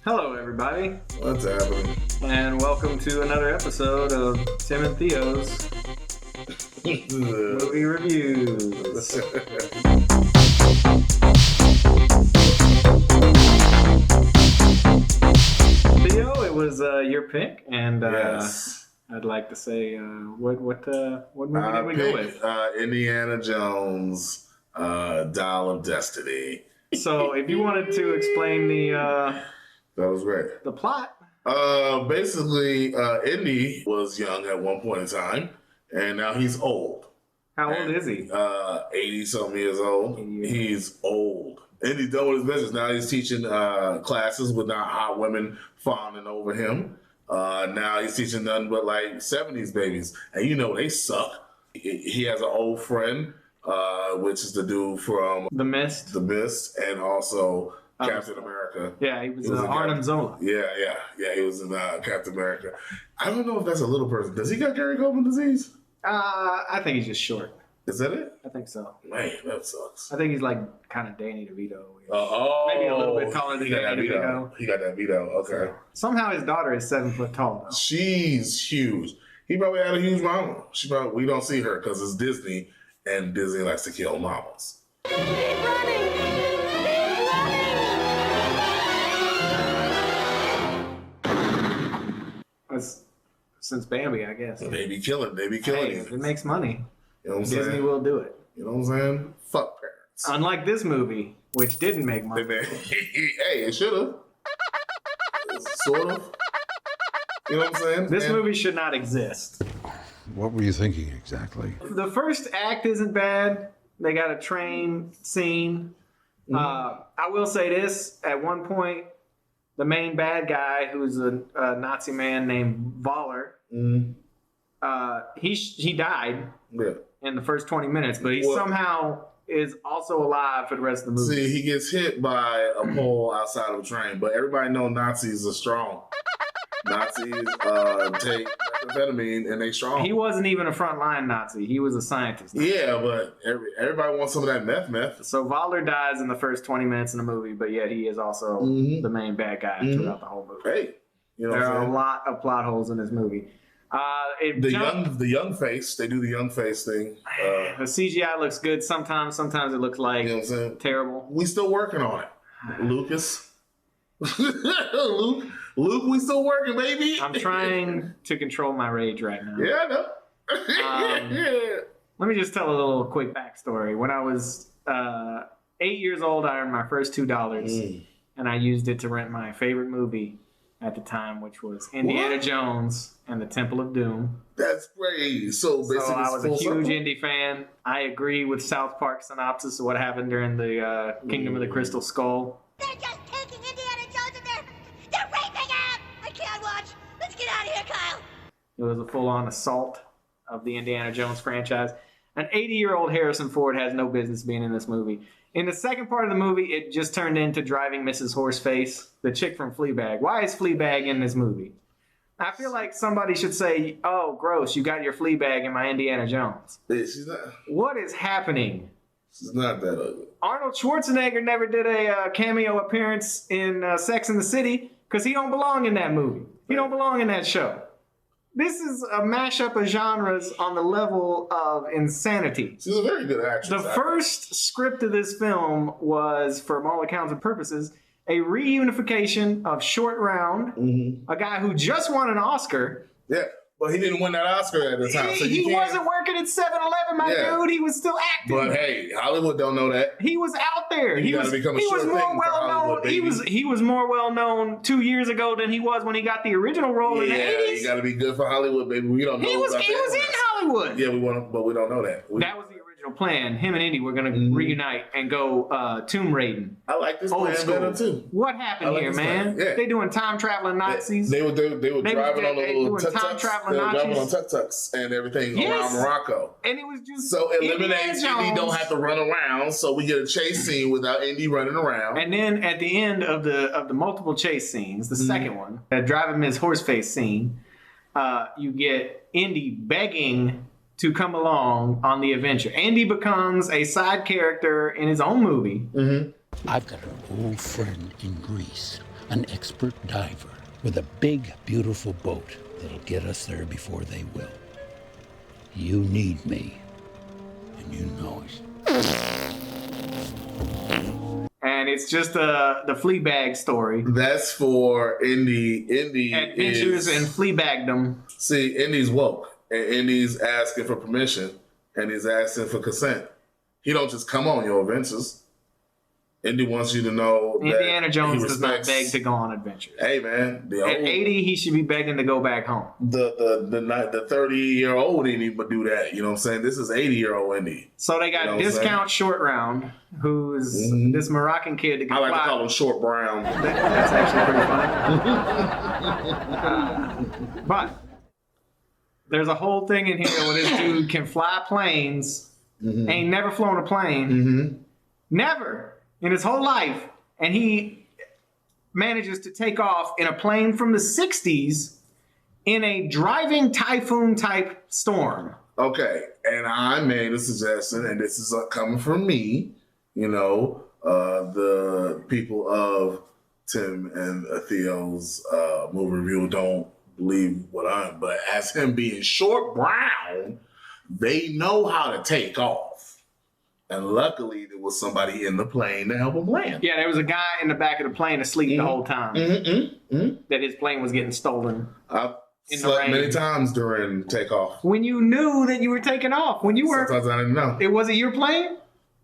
Hello, everybody, What's happening? and welcome to another episode of Tim and Theo's Movie Reviews. Theo, it was your pick, and Yes. I'd like to say, what movie did we go with? Indiana Jones, Dial of Destiny. So, if you wanted to explain That was great. the plot. Basically, Indy was young at one point in time, and now he's old. How old is he? 80-something years old. 80 years He's old. And he's done with his business. Now he's teaching classes with not hot women fawning over him. Now he's teaching nothing but like 70s babies. And you know, they suck. He has an old friend, which is the dude from The Mist. The Mist, and also Captain America. Yeah, he was in Arnim Zola. Yeah, he was in Captain America. I don't know if that's a little person. Does he got Gary Coleman disease? I think he's just short. Is that it? I think so. Man, that sucks. I think he's like kind of Danny DeVito. Maybe a little bit taller than he got that Danny Vito. DeVito. He got that Vito. Okay. Somehow his daughter is 7 foot tall, though. She's huge. He probably had a huge mama. We don't see her because it's Disney, and Disney likes to kill mamas. Keep running! Keep running! That's since Bambi, I guess. They be killing. They be killing. Hey, if it makes money, You know what I'm Disney saying? will do it. You know what I'm saying? Fuck parents. Unlike this movie, which didn't make money. Hey, it should have. Sort of. You know what I'm saying? This movie should not exist. What were you thinking exactly? The first act isn't bad. They got a train scene. I will say this. At one point, the main bad guy, who's a Nazi man named Voller, he died in the first 20 minutes, but he somehow is also alive for the rest of the movie. See, he gets hit by a pole outside of a train, but everybody knows Nazis are strong. Nazis take methamphetamine and they strong. He wasn't even a frontline Nazi. He was a scientist. Yeah, but everybody wants some of that meth. So Voller dies in the first 20 minutes in the movie, but yet he is also the main bad guy throughout the whole movie. Hey, you know there what I'm are saying? a lot of plot holes in this movie. The young face, they do the young face thing. The CGI looks good sometimes. Sometimes it looks like You know what I'm saying? terrible. We still working on it, Lucas. Luke, we still working, baby. I'm trying to control my rage right now. Yeah, I know. Let me just tell a little quick backstory. When I was 8 years old, I earned my first $2, and I used it to rent my favorite movie at the time, which was Indiana Jones and the Temple of Doom. That's great. So basically, So I was a full huge circle. indie fan. I agree with South Park synopsis of what happened during the Kingdom of the Crystal Skull. They're just taking Indiana Jones and they're raping him! I can't watch! Let's get out of here, Kyle! It was a full-on assault of the Indiana Jones franchise. An 80-year-old Harrison Ford has no business being in this movie. In the second part of the movie, it just turned into driving Mrs. Horseface, the chick from Fleabag. Why is Fleabag in this movie? I feel like somebody should say, oh, gross, you got your Fleabag in my Indiana Jones. She's not. What is happening? She's not that ugly. Arnold Schwarzenegger never did a cameo appearance in Sex and the City because he don't belong in that movie. He don't belong in that show. This is a mashup of genres on the level of insanity. She's a very good actress. The first script of this film was, from all accounts and purposes, a reunification of Short Round, a guy who just won an Oscar. Yeah, but he didn't win that Oscar at the time. So He wasn't working at 7-Eleven, my dude. He was still acting. But hey, Hollywood don't know that. He was out there. He was become a he was sure more thing for well Hollywood, known. baby. He was more well known 2 years ago than he was when he got the original role in the Yeah, 80s. you got to be good for Hollywood, baby. We don't know. He was about in that. Hollywood. Yeah, we want, but we don't know that. That was the original plan. Him and Indy were going to reunite and go tomb raiding. I like this Old plan school. better too. What happened I like here, this man? plan. Yeah. They doing time traveling Nazis. They were driving on the they little doing time tuk-tuks. They traveling were driving on Nazis. tuk-tuks and everything Yes. around Morocco. And it was just So Indiana eliminates Indy Jones. don't have to run around, so we get a chase scene without Indy running around. And then at the end of the multiple chase scenes, the second one, that driving Ms. Horseface scene, you get Indy begging to come along on the adventure. Andy becomes a side character in his own movie. I've got an old friend in Greece an expert diver with a big, beautiful boat that'll get us there before they will. You need me, and you know it. And it's just the Fleabag story. That's for Indy. Adventures in Fleabagdom. See, Indy's woke, and Indy's asking for permission, and he's asking for consent. He don't just come on your adventures. Indy wants you to know Indiana that Jones he does not respects- beg to go on adventures. Hey man, At 80, he should be begging to go back home. the 30-year-old Indy would do that. You know what I'm saying? This is 80-year-old Indy. So they got You know what I'm Discount Short Round, who's this Moroccan kid that can I like fly. to call him Short Brown. That's actually pretty funny. But there's a whole thing in here where this dude can fly planes, ain't never flown a plane, never in his whole life, and he manages to take off in a plane from the 60s in a driving typhoon type storm. Okay, and I made a suggestion, and this is coming from me. You know, the people of Tim and Theo's movie review don't believe what I'm, but as him being Short Brown, they know how to take off. And luckily, there was somebody in the plane to help him land. Yeah, there was a guy in the back of the plane asleep the whole time that his plane was getting stolen. I've In the slept rain. many times during takeoff. When you knew that you were taking off, when you were, Sometimes I didn't know. it wasn't your plane?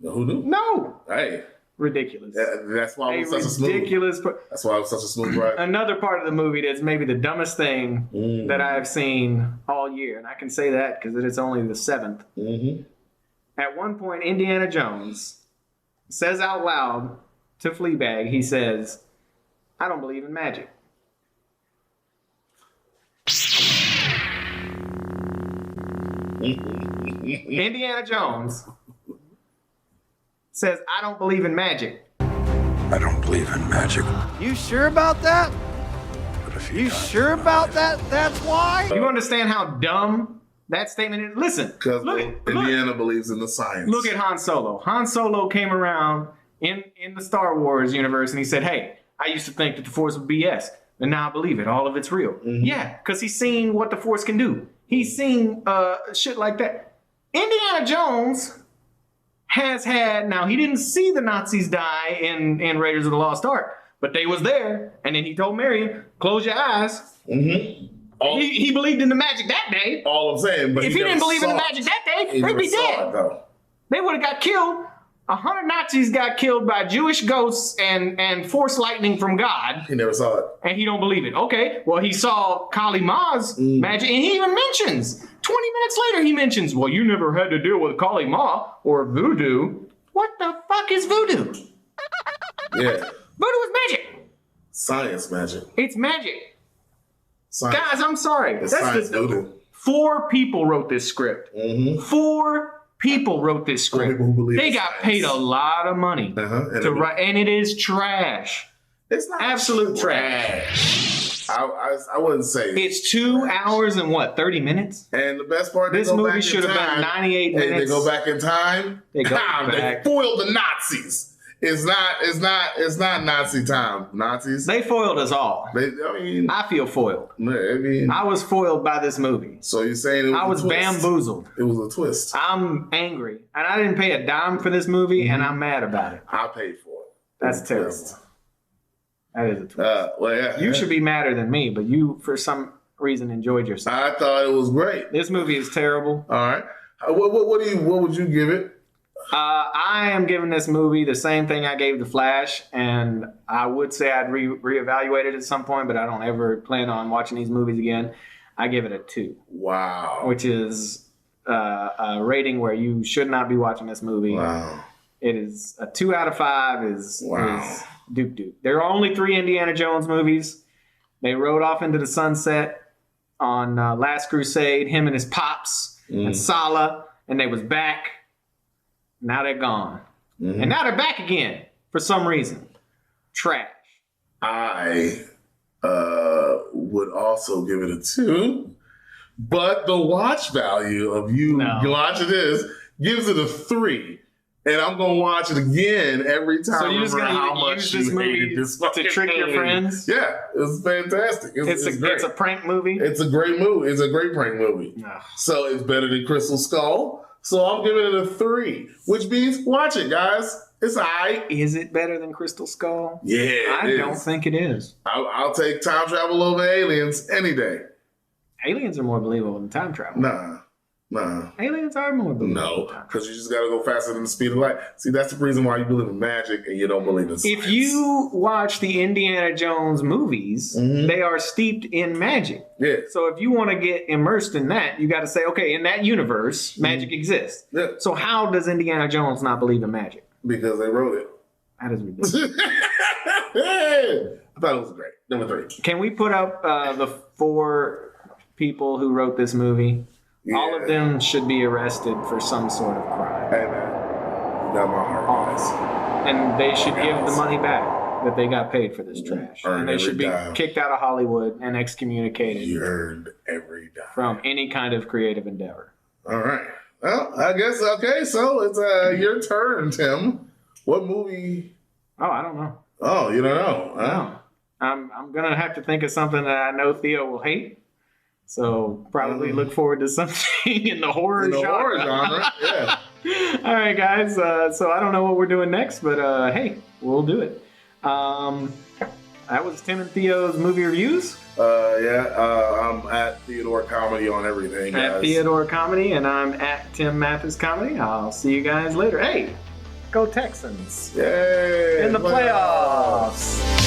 Who knew? No. Hey, Ridiculous. that's why it A was such a smooth. ridiculous. That's why it was such a smooth ride. Another part of the movie that's maybe the dumbest thing that I've seen all year, and I can say that because it's only the 7th. At one point, Indiana Jones says out loud to Fleabag, he says, "I don't believe in magic." Indiana Jones says, "I don't believe in magic." I don't believe in magic. You sure about that? But if You sure about that? That's why? You understand how dumb that statement is? Listen, Because look, Indiana believes in the science. look at Han Solo. Han Solo came around in the Star Wars universe and he said, "Hey, I used to think that the Force was BS, and now I believe it. All of it's real." Yeah, because he's seen what the Force can do. He's seen shit like that. Indiana Jones has had, now he didn't see the Nazis die in Raiders of the Lost Ark, but they was there, and then he told Marion, "Close your eyes." He believed in the magic that day. All I'm saying, but If he didn't believe in the magic that day, they'd be dead. They would have got killed. 100 Nazis got killed by Jewish ghosts and force lightning from God, He never saw it. and he don't believe it. Okay, well, he saw Kali Ma's magic, and he even mentions, 20 minutes later, he mentions, "Well, you never had to deal with Kali Ma or voodoo." What the fuck is voodoo? Yeah. Voodoo is magic. Science magic. It's magic. Science. Guys, I'm sorry. It's science voodoo. 4 people wrote this script. 4 people wrote this script. people who believe They in got science. paid a lot of money And to write, and it is trash. It's not Absolute trash. I wouldn't say. It's 2 hours and what, 30 minutes? And the best part, they This go movie back in should have been time. 98 Hey, minutes. they go back in time. They go They back. foiled the Nazis. It's not Nazi time. Nazis. They foiled us all. I mean, I feel foiled. I I was foiled by this movie. so you're saying it was I was a twist. bamboozled. It was a twist. I'm angry. And I didn't pay a dime for this movie, and I'm mad about it. I paid for it. That's It was a terrible. twist. That is a twist. Well, yeah. You should be madder than me, but you, for some reason, enjoyed yourself. I thought it was great. This movie is terrible. All right. What would you give it? I am giving this movie the same thing I gave The Flash, and I would say I'd reevaluate it at some point, but I don't ever plan on watching these movies again. I give it a 2, Wow. which is a rating where you should not be watching this movie. Wow. It is a 2 out of 5 is Wow. Duke. There are only 3 Indiana Jones movies. They rode off into the sunset on Last Crusade, him and his pops and Sala, and they was back. Now they're gone. And now they're back again for some reason. Trash. I would also give it a 2, but the watch value of you No. watching this gives it a 3. and I'm gonna watch it again every time. So you're just remember gonna how much use you this movie hated this to fucking trick your thing. friends? Yeah, it's fantastic. It's great. It's a prank movie. It's a great movie. It's a great prank movie. Ugh. So it's better than Crystal Skull. So I'm giving it a 3, which means watch it, guys. It's alright. Is it better than Crystal Skull? Yeah, I don't think it is. I'll take time travel over aliens any day. Aliens are more believable than time travel. Nah. Aliens are more believable. No, than time travel. because you just gotta go faster than the speed of light. See, that's the reason why you believe in magic and you don't believe in science. If you watch the Indiana Jones movies, they are steeped in magic. Yeah. So if you want to get immersed in that, you got to say, okay, in that universe, magic exists. Yeah. So how does Indiana Jones not believe in magic? Because they wrote it. That is ridiculous. I thought it was great. Number 3. Can we put up the 4 people who wrote this movie? Yeah. All of them should be arrested for some sort of crime. Hey, man. You got my heart, guys. And they should give the money back that they got paid for this trash. Earned And they should be every dime. kicked out of Hollywood and excommunicated You earned every dime. from any kind of creative endeavor. All right. Well, I guess, okay, so it's your turn, Tim. What movie? Oh, I don't know. Oh, you don't know? Huh? No. I'm going to have to think of something that I know Theo will hate. So probably look forward to something in the horror In the genre. horror genre, yeah. All right, guys. So I don't know what we're doing next, but hey, we'll do it. That was Tim and Theo's movie reviews. I'm at Theodore Comedy on everything, guys. At Theodore Comedy, and I'm at Tim Mathis Comedy. I'll see you guys later. Hey, go Texans. Yay! In the playoffs.